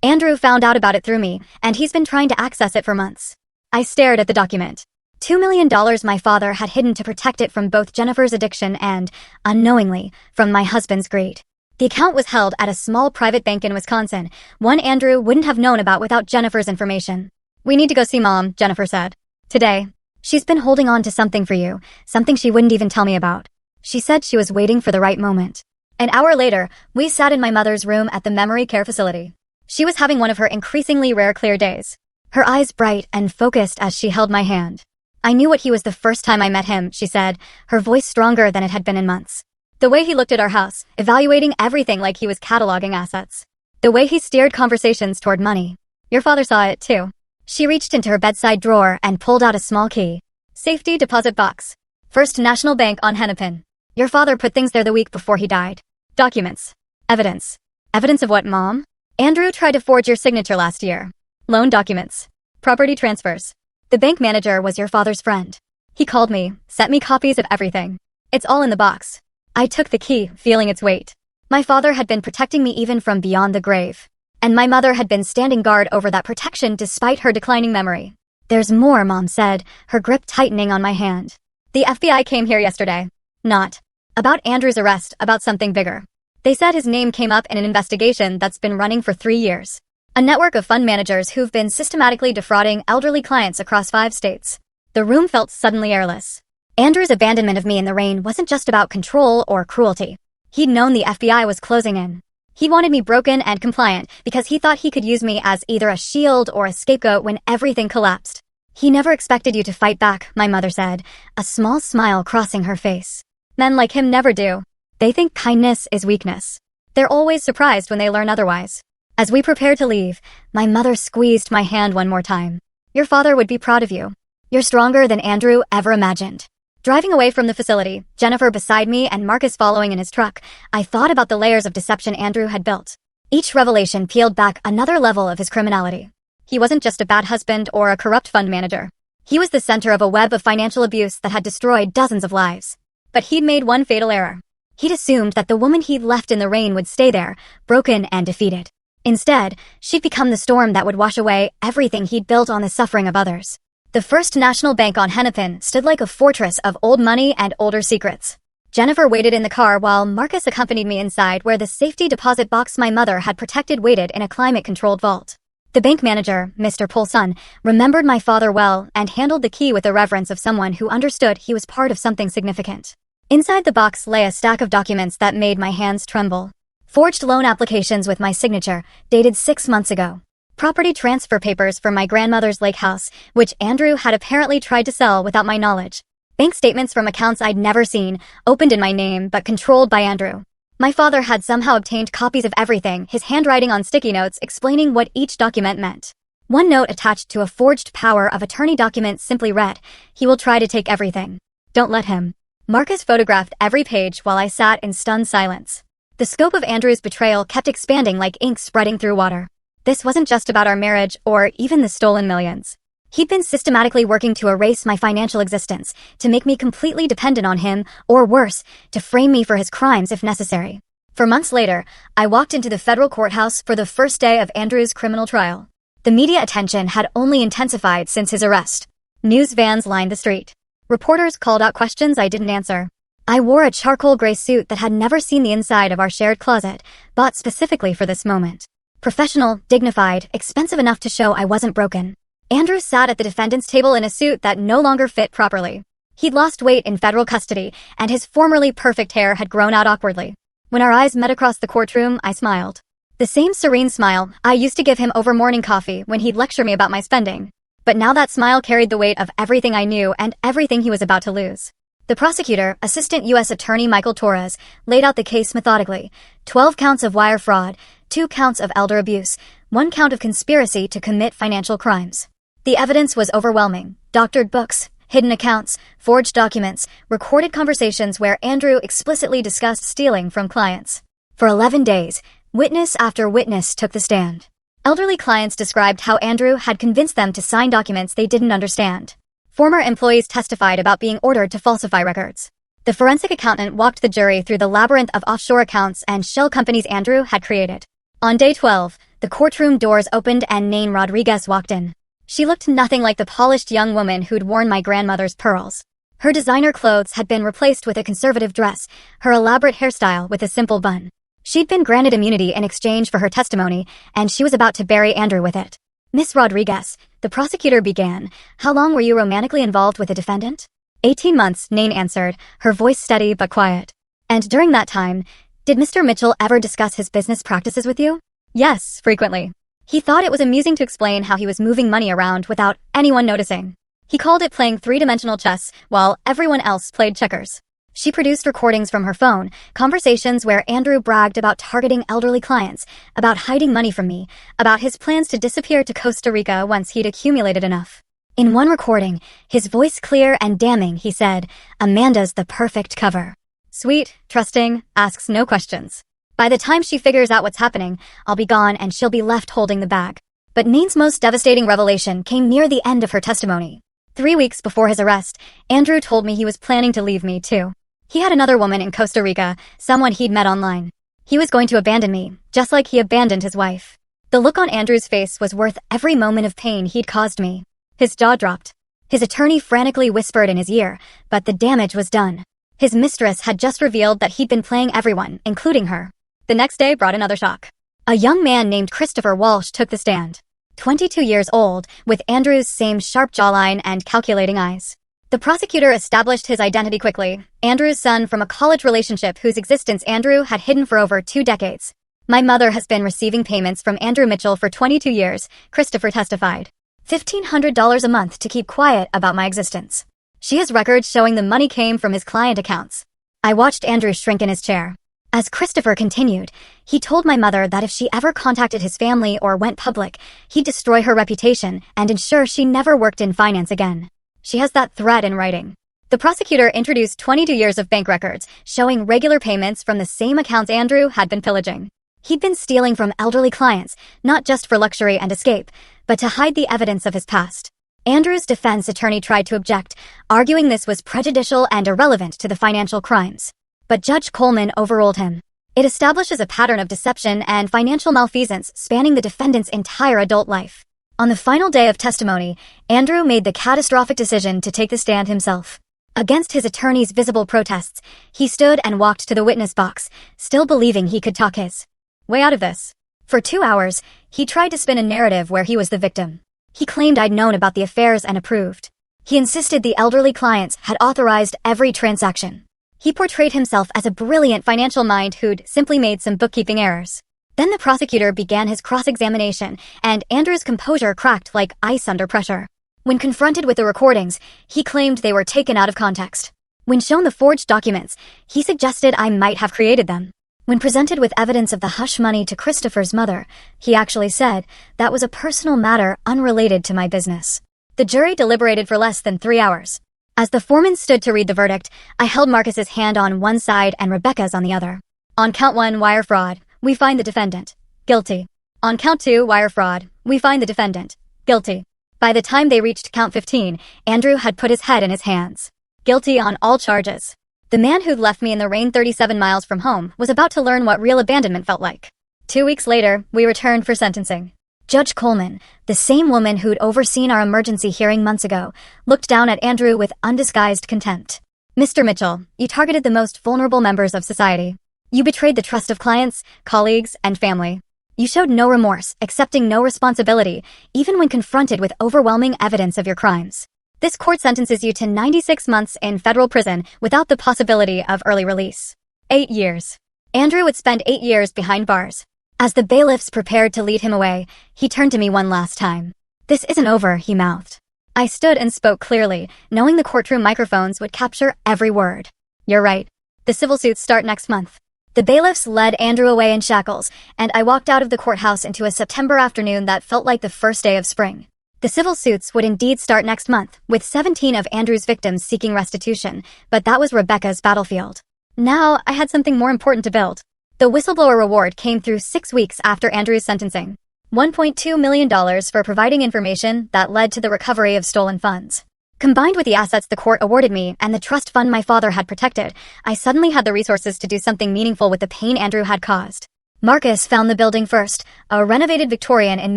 Andrew found out about it through me, and he's been trying to access it for months. I stared at the document. $2 million my father had hidden to protect it from both Jennifer's addiction and, unknowingly, from my husband's greed. The account was held at a small private bank in Wisconsin, one Andrew wouldn't have known about without Jennifer's information. We need to go see Mom, Jennifer said. Today. She's been holding on to something for you, something she wouldn't even tell me about. She said she was waiting for the right moment. An hour later, we sat in my mother's room at the memory care facility. She was having one of her increasingly rare clear days. Her eyes bright and focused as she held my hand. I knew what he was the first time I met him, she said, her voice stronger than it had been in months. The way he looked at our house, evaluating everything like he was cataloging assets. The way he steered conversations toward money. Your father saw it too. She reached into her bedside drawer and pulled out a small key. Safety deposit box. First National Bank on Hennepin. Your father put things there the week before he died. Documents. Evidence. Evidence of what, Mom? Andrew tried to forge your signature last year. Loan documents. Property transfers. The bank manager was your father's friend. He called me, sent me copies of everything. It's all in the box. I took the key, feeling its weight. My father had been protecting me even from beyond the grave. And my mother had been standing guard over that protection despite her declining memory. There's more, Mom said, her grip tightening on my hand. The FBI came here yesterday. Not about Andrew's arrest, about something bigger. They said his name came up in an investigation that's been running for 3 years. A network of fund managers who've been systematically defrauding elderly clients across 5 states. The room felt suddenly airless. Andrew's abandonment of me in the rain wasn't just about control or cruelty. He'd known the FBI was closing in. He wanted me broken and compliant because he thought he could use me as either a shield or a scapegoat when everything collapsed. He never expected you to fight back, my mother said, a small smile crossing her face. Men like him never do. They think kindness is weakness. They're always surprised when they learn otherwise. As we prepared to leave, my mother squeezed my hand one more time. Your father would be proud of you. You're stronger than Andrew ever imagined. Driving away from the facility, Jennifer beside me and Marcus following in his truck, I thought about the layers of deception Andrew had built. Each revelation peeled back another level of his criminality. He wasn't just a bad husband or a corrupt fund manager. He was the center of a web of financial abuse that had destroyed dozens of lives. But he'd made one fatal error. He'd assumed that the woman he'd left in the rain would stay there, broken and defeated. Instead, she'd become the storm that would wash away everything he'd built on the suffering of others. The First National Bank on Hennepin stood like a fortress of old money and older secrets. Jennifer waited in the car while Marcus accompanied me inside where the safety deposit box my mother had protected waited in a climate-controlled vault. The bank manager, Mr. Poulson, remembered my father well and handled the key with the reverence of someone who understood he was part of something significant. Inside the box lay a stack of documents that made my hands tremble. Forged loan applications with my signature, dated 6 months ago. Property transfer papers for my grandmother's lake house, which Andrew had apparently tried to sell without my knowledge. Bank statements from accounts I'd never seen, opened in my name but controlled by Andrew. My father had somehow obtained copies of everything, his handwriting on sticky notes explaining what each document meant. One note attached to a forged power of attorney document simply read, "He will try to take everything. Don't let him." Marcus photographed every page while I sat in stunned silence. The scope of Andrew's betrayal kept expanding like ink spreading through water. This wasn't just about our marriage or even the stolen millions. He'd been systematically working to erase my financial existence, to make me completely dependent on him, or worse, to frame me for his crimes if necessary. For months later, I walked into the federal courthouse for the first day of Andrew's criminal trial. The media attention had only intensified since his arrest. News vans lined the street. Reporters called out questions I didn't answer. I wore a charcoal gray suit that had never seen the inside of our shared closet, bought specifically for this moment. Professional, dignified, expensive enough to show I wasn't broken. Andrew sat at the defendant's table in a suit that no longer fit properly. He'd lost weight in federal custody, and his formerly perfect hair had grown out awkwardly. When our eyes met across the courtroom, I smiled. The same serene smile I used to give him over morning coffee when he'd lecture me about my spending. But now that smile carried the weight of everything I knew and everything he was about to lose. The prosecutor, Assistant U.S. Attorney Michael Torres, laid out the case methodically. 12 counts of wire fraud, 2 counts of elder abuse, 1 count of conspiracy to commit financial crimes. The evidence was overwhelming. Doctored books, hidden accounts, forged documents, recorded conversations where Andrew explicitly discussed stealing from clients. For 11 days, witness after witness took the stand. Elderly clients described how Andrew had convinced them to sign documents they didn't understand. Former employees testified about being ordered to falsify records. The forensic accountant walked the jury through the labyrinth of offshore accounts and shell companies Andrew had created. On day 12, the courtroom doors opened and Nain Rodriguez walked in. She looked nothing like the polished young woman who'd worn my grandmother's pearls. Her designer clothes had been replaced with a conservative dress, her elaborate hairstyle with a simple bun. She'd been granted immunity in exchange for her testimony, and she was about to bury Andrew with it. "Miss Rodriguez," the prosecutor began, "how long were you romantically involved with the defendant?" 18 months, Nain answered, her voice steady but quiet. "And during that time, did Mr. Mitchell ever discuss his business practices with you?" "Yes, frequently." He thought it was amusing to explain how he was moving money around without anyone noticing. He called it playing three-dimensional chess while everyone else played checkers. She produced recordings from her phone, conversations where Andrew bragged about targeting elderly clients, about hiding money from me, about his plans to disappear to Costa Rica once he'd accumulated enough. In one recording, his voice clear and damning, he said, "Amanda's the perfect cover. Sweet, trusting, asks no questions. By the time she figures out what's happening, I'll be gone and she'll be left holding the bag." But Nain's most devastating revelation came near the end of her testimony. 3 weeks before his arrest, Andrew told me he was planning to leave me, too. He had another woman in Costa Rica, someone he'd met online. He was going to abandon me, just like he abandoned his wife. The look on Andrew's face was worth every moment of pain he'd caused me. His jaw dropped. His attorney frantically whispered in his ear, but the damage was done. His mistress had just revealed that he'd been playing everyone, including her. The next day brought another shock. A young man named Christopher Walsh took the stand. 22 years old, with Andrew's same sharp jawline and calculating eyes. The prosecutor established his identity quickly, Andrew's son from a college relationship whose existence Andrew had hidden for over 2 decades. "My mother has been receiving payments from Andrew Mitchell for 22 years, Christopher testified. $1,500 a month to keep quiet about my existence. She has records showing the money came from his client accounts." I watched Andrew shrink in his chair. As Christopher continued, he told my mother that if she ever contacted his family or went public, he'd destroy her reputation and ensure she never worked in finance again. She has that threat in writing. The prosecutor introduced 22 years of bank records, showing regular payments from the same accounts Andrew had been pillaging. He'd been stealing from elderly clients, not just for luxury and escape, but to hide the evidence of his past. Andrew's defense attorney tried to object, arguing this was prejudicial and irrelevant to the financial crimes. But Judge Coleman overruled him. It establishes a pattern of deception and financial malfeasance spanning the defendant's entire adult life. On the final day of testimony, Andrew made the catastrophic decision to take the stand himself. Against his attorney's visible protests, he stood and walked to the witness box, still believing he could talk his way out of this. For 2 hours, he tried to spin a narrative where he was the victim. He claimed I'd known about the affairs and approved. He insisted the elderly clients had authorized every transaction. He portrayed himself as a brilliant financial mind who'd simply made some bookkeeping errors. Then the prosecutor began his cross-examination, and Andrew's composure cracked like ice under pressure. When confronted with the recordings, he claimed they were taken out of context. When shown the forged documents, he suggested I might have created them. When presented with evidence of the hush money to Christopher's mother, he actually said that was a personal matter unrelated to my business. The jury deliberated for less than 3 hours. As the foreman stood to read the verdict, I held Marcus's hand on one side and Rebecca's on the other. On count 1, wire fraud, we find the defendant guilty. On count 2, wire fraud, we find the defendant guilty. By the time they reached count 15, Andrew had put his head in his hands. Guilty on all charges. The man who'd left me in the rain 37 miles from home was about to learn what real abandonment felt like. 2 weeks later, we returned for sentencing. Judge Coleman, the same woman who'd overseen our emergency hearing months ago, looked down at Andrew with undisguised contempt. Mr. Mitchell, you targeted the most vulnerable members of society. You betrayed the trust of clients, colleagues, and family. You showed no remorse, accepting no responsibility, even when confronted with overwhelming evidence of your crimes. This court sentences you to 96 months in federal prison without the possibility of early release. 8 years. Andrew would spend 8 years behind bars. As the bailiffs prepared to lead him away, he turned to me one last time. This isn't over, he mouthed. I stood and spoke clearly, knowing the courtroom microphones would capture every word. You're right. The civil suits start next month. The bailiffs led Andrew away in shackles, and I walked out of the courthouse into a September afternoon that felt like the first day of spring. The civil suits would indeed start next month, with 17 of Andrew's victims seeking restitution, but that was Rebecca's battlefield. Now, I had something more important to build. The whistleblower reward came through 6 weeks after Andrew's sentencing. $1.2 million for providing information that led to the recovery of stolen funds. Combined with the assets the court awarded me and the trust fund my father had protected, I suddenly had the resources to do something meaningful with the pain Andrew had caused. Marcus found the building first, a renovated Victorian in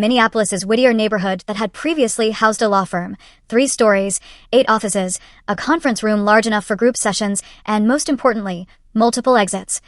Minneapolis's Whittier neighborhood that had previously housed a law firm, 3 stories, 8 offices, a conference room large enough for group sessions, and most importantly, multiple exits.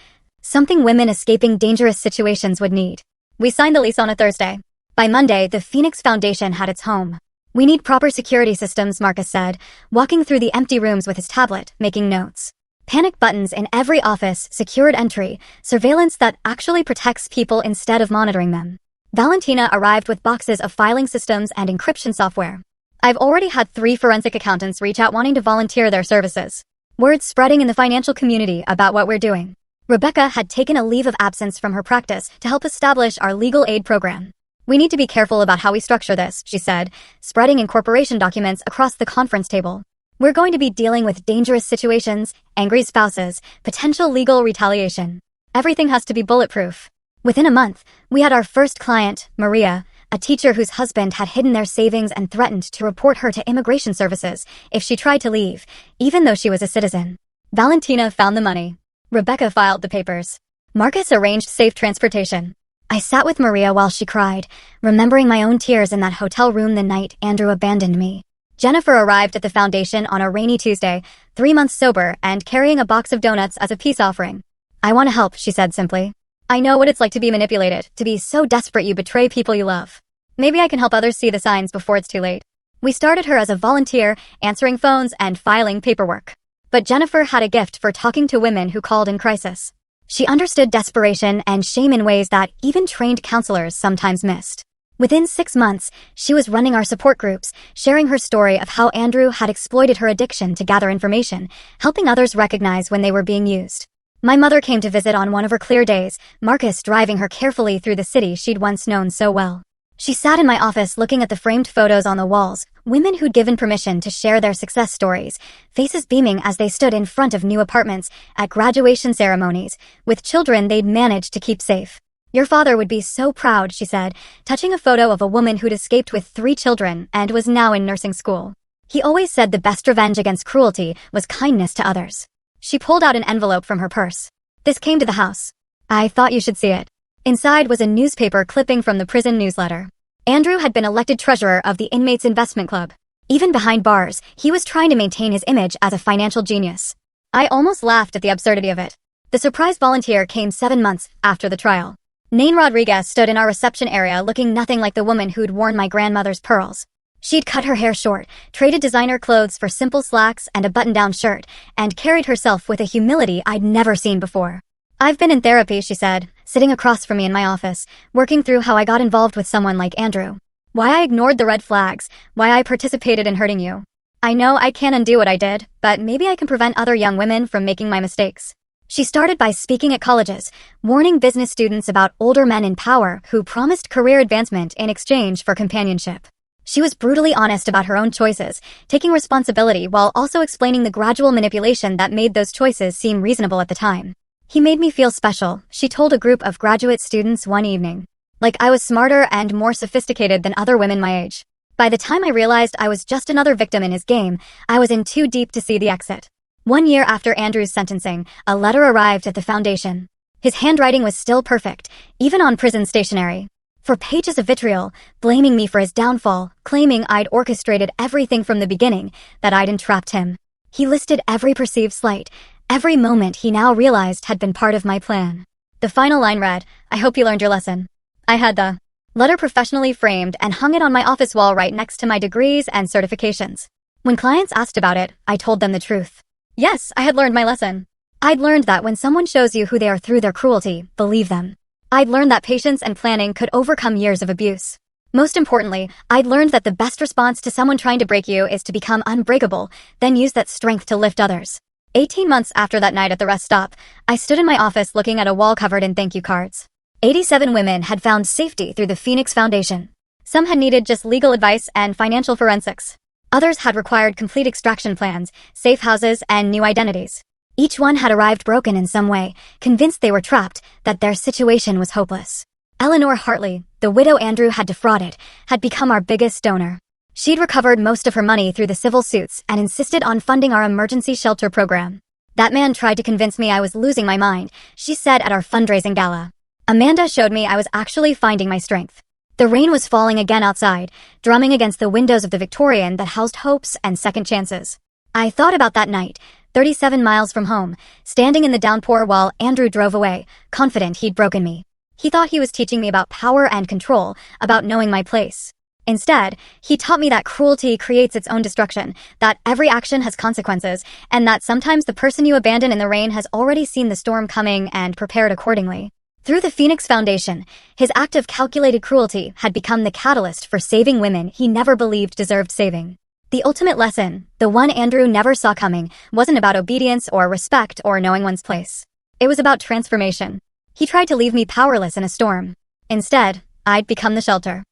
Something women escaping dangerous situations would need. We signed the lease on a Thursday. By Monday, the Phoenix Foundation had its home. We need proper security systems, Marcus said, walking through the empty rooms with his tablet, making notes. Panic buttons in every office, secured entry, surveillance that actually protects people instead of monitoring them. Valentina arrived with boxes of filing systems and encryption software. I've already had 3 forensic accountants reach out wanting to volunteer their services. Word's spreading in the financial community about what we're doing. Rebecca had taken a leave of absence from her practice to help establish our legal aid program. We need to be careful about how we structure this, she said, spreading incorporation documents across the conference table. We're going to be dealing with dangerous situations, angry spouses, potential legal retaliation. Everything has to be bulletproof. Within a month, we had our first client, Maria, a teacher whose husband had hidden their savings and threatened to report her to immigration services if she tried to leave, even though she was a citizen. Valentina found the money. Rebecca filed the papers. Marcus arranged safe transportation. I sat with Maria while she cried, remembering my own tears in that hotel room the night Andrew abandoned me. Jennifer arrived at the foundation on a rainy Tuesday, 3 months sober and carrying a box of donuts as a peace offering. I want to help, she said simply. I know what it's like to be manipulated, to be so desperate you betray people you love. Maybe I can help others see the signs before it's too late. We started her as a volunteer, answering phones and filing paperwork. But Jennifer had a gift for talking to women who called in crisis. She understood desperation and shame in ways that even trained counselors sometimes missed. Within 6 months, she was running our support groups, sharing her story of how Andrew had exploited her addiction to gather information, helping others recognize when they were being used. My mother came to visit on one of her clear days, Marcus driving her carefully through the city she'd once known so well. She sat in my office looking at the framed photos on the walls, women who'd given permission to share their success stories, faces beaming as they stood in front of new apartments, at graduation ceremonies, with children they'd managed to keep safe. Your father would be so proud, she said, touching a photo of a woman who'd escaped with 3 children and was now in nursing school. He always said the best revenge against cruelty was kindness to others. She pulled out an envelope from her purse. This came to the house. I thought you should see it. Inside was a newspaper clipping from the prison newsletter. Andrew had been elected treasurer of the Inmates Investment Club. Even behind bars, he was trying to maintain his image as a financial genius. I almost laughed at the absurdity of it. The surprise volunteer came 7 months after the trial. Nain Rodriguez stood in our reception area looking nothing like the woman who'd worn my grandmother's pearls. She'd cut her hair short, traded designer clothes for simple slacks and a button-down shirt, and carried herself with a humility I'd never seen before. I've been in therapy, she said, sitting across from me in my office, working through how I got involved with someone like Andrew. Why I ignored the red flags, why I participated in hurting you. I know I can't undo what I did, but maybe I can prevent other young women from making my mistakes. She started by speaking at colleges, warning business students about older men in power who promised career advancement in exchange for companionship. She was brutally honest about her own choices, taking responsibility while also explaining the gradual manipulation that made those choices seem reasonable at the time. He made me feel special, she told a group of graduate students one evening. Like I was smarter and more sophisticated than other women my age. By the time I realized I was just another victim in his game, I was in too deep to see the exit. 1 year after Andrew's sentencing, a letter arrived at the foundation. His handwriting was still perfect, even on prison stationery. For pages of vitriol, blaming me for his downfall, claiming I'd orchestrated everything from the beginning, that I'd entrapped him. He listed every perceived slight, every moment he now realized had been part of my plan. The final line read, "I hope you learned your lesson." I had the letter professionally framed and hung it on my office wall right next to my degrees and certifications. When clients asked about it, I told them the truth. Yes, I had learned my lesson. I'd learned that when someone shows you who they are through their cruelty, believe them. I'd learned that patience and planning could overcome years of abuse. Most importantly, I'd learned that the best response to someone trying to break you is to become unbreakable, then use that strength to lift others. 18 months after that night at the rest stop, I stood in my office looking at a wall covered in thank you cards. 87 women had found safety through the Phoenix Foundation. Some had needed just legal advice and financial forensics. Others had required complete extraction plans, safe houses, and new identities. Each one had arrived broken in some way, convinced they were trapped, that their situation was hopeless. Eleanor Hartley, the widow Andrew had defrauded, had become our biggest donor. She'd recovered most of her money through the civil suits and insisted on funding our emergency shelter program. That man tried to convince me I was losing my mind, she said at our fundraising gala. Amanda showed me I was actually finding my strength. The rain was falling again outside, drumming against the windows of the Victorian that housed hopes and second chances. I thought about that night, 37 miles from home, standing in the downpour while Andrew drove away, confident he'd broken me. He thought he was teaching me about power and control, about knowing my place. Instead, he taught me that cruelty creates its own destruction, that every action has consequences, and that sometimes the person you abandon in the rain has already seen the storm coming and prepared accordingly. Through the Phoenix Foundation, his act of calculated cruelty had become the catalyst for saving women he never believed deserved saving. The ultimate lesson, the one Andrew never saw coming, wasn't about obedience or respect or knowing one's place. It was about transformation. He tried to leave me powerless in a storm. Instead, I'd become the shelter.